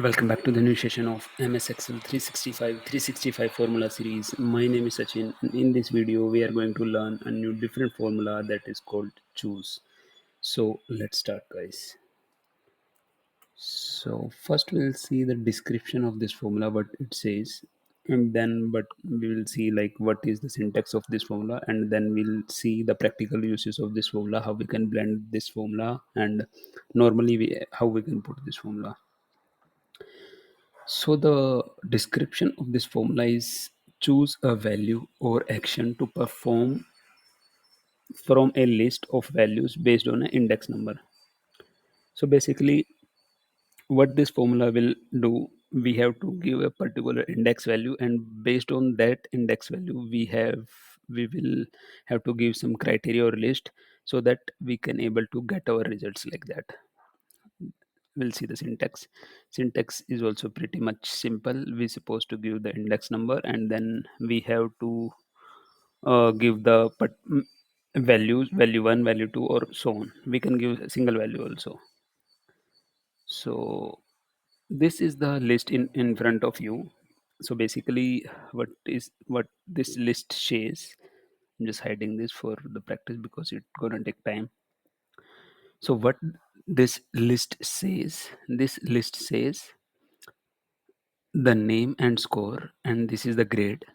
Welcome back to the new session of MS Excel 365 formula series. My name is Sachin, and in this video we are going to learn a new different formula that is called choose. So let's start, guys. So first we'll see the description of this formula, what it says, and then but we will see like what is the syntax of this formula, and then we'll see the practical uses of this formula, how we can blend this formula, and normally how we can put this formula. So the description of this formula is choose a value or action to perform from a list of values based on an index number. So basically what this formula will do, we have to give a particular index value, and based on that index value we will have to give some criteria or list so that we can able to get our results like that. We'll see the syntax is also pretty much simple. We're supposed to give the index number, and then we have to give the values, value 1, value 2, or so on. We can give a single value also. So this is the list in front of you. So basically what this list says, I'm just hiding this for the practice because it's gonna take time. So what this list says the name and score, and this is the grade,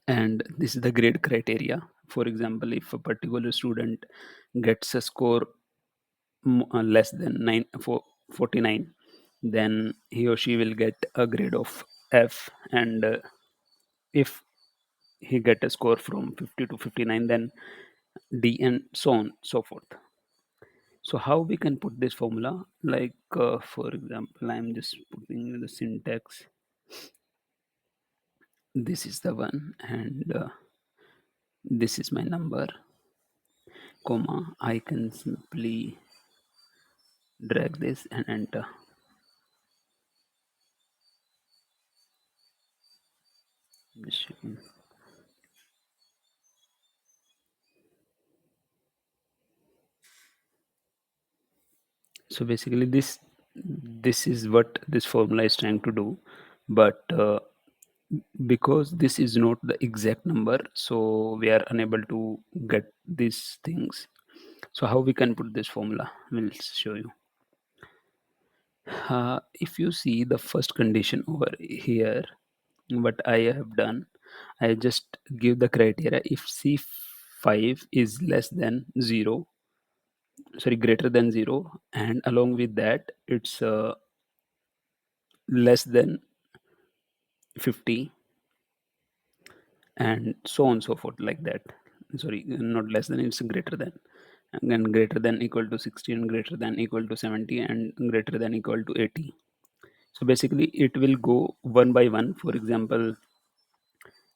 and this is the grade criteria. For example, if a particular student gets a score less than 49, then he or she will get a grade of F, and if he get a score from 50 to 59, then D, and so on so forth. So how we can put this formula, like for example, I'm just putting the syntax. This is the one, and this is my number, comma. I can simply drag this and enter. Just checking. So basically this is what this formula is trying to do, but because this is not the exact number, so we are unable to get these things. So how we can put this formula, we'll show you. If you see the first condition over here, what I have done, I just give the criteria. If C5 is less than 0, sorry, greater than 0, and along with that it's less than 50, and so on and so forth, like that. Sorry, not less than, it's greater than, and then greater than equal to 60, and greater than equal to 70, and greater than equal to 80. So basically it will go one by one. For example,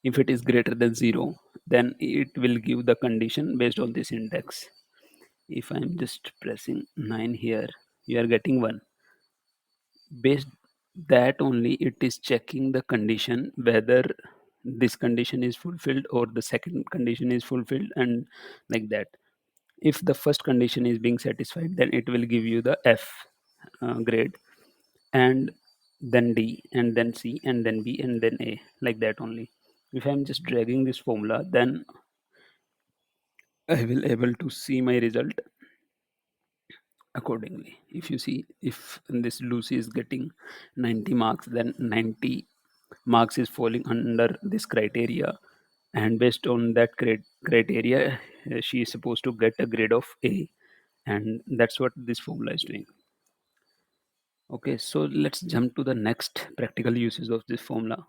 if it is greater than 0, then it will give the condition based on this index. If I'm just pressing 9 here, you are getting 1. Based that only it is checking the condition whether this condition is fulfilled or the second condition is fulfilled, and like that. If the first condition is being satisfied, then it will give you the F grade, and then D, and then C, and then B, and then A, like that only. If I'm just dragging this formula, then I will able to see my result accordingly. If you see, if this Lucy is getting 90 marks, then 90 marks is falling under this criteria, and based on that criteria, she is supposed to get a grade of A, and that's what this formula is doing. Okay, so let's jump to the next practical uses of this formula.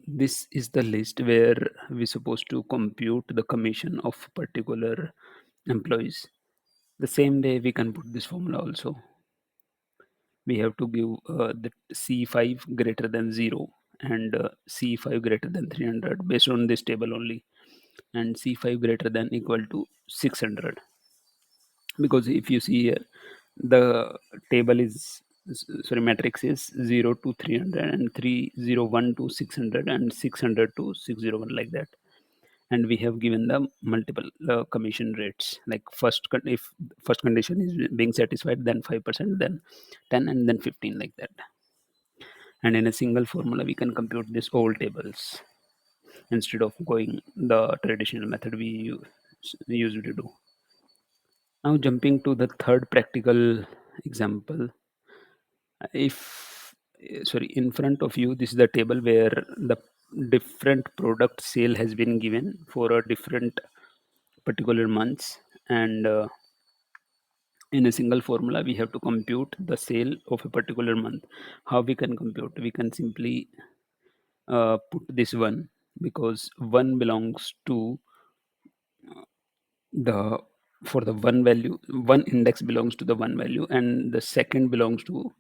This is the list where we're supposed to compute the commission of particular employees. The same way we can put this formula also. We have to give the C5 greater than 0, and C5 greater than 300 based on this table only, and C5 greater than equal to 600. Because if you see here, the table is, sorry, matrix is 0 to 300, and 301 to 600, and 600 to 601, like that. and we have given the multiple commission rates, like if first condition is being satisfied, then 5%, then 10, and then 15, like that. And in a single formula we can compute this all tables instead of going the traditional method we usually do. Now jumping to the third practical example. If sorry, in front of you, this is the table where the different product sale has been given for a different particular months, and in a single formula we have to compute the sale of a particular month. How we can compute? We can simply put this one, because one belongs to the for the one value, one index belongs to the one value, and the second belongs to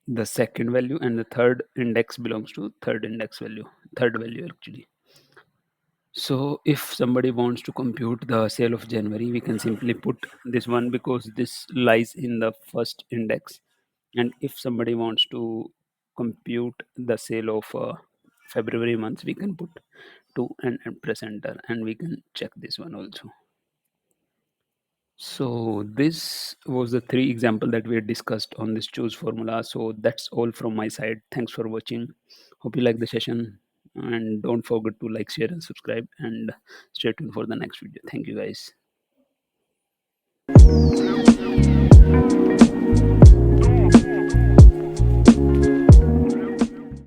the second value, and the third index belongs to third value actually. So if somebody wants to compute the sale of January, we can simply put this one, because this lies in the first index. And if somebody wants to compute the sale of February month, we can put 2 and press enter, and we can check this one also. So this was the three example that we had discussed on this choose formula. So that's all from my side. Thanks for watching. Hope you like the session, and don't forget to like, share, and subscribe, and stay tuned for the next video. Thank you guys.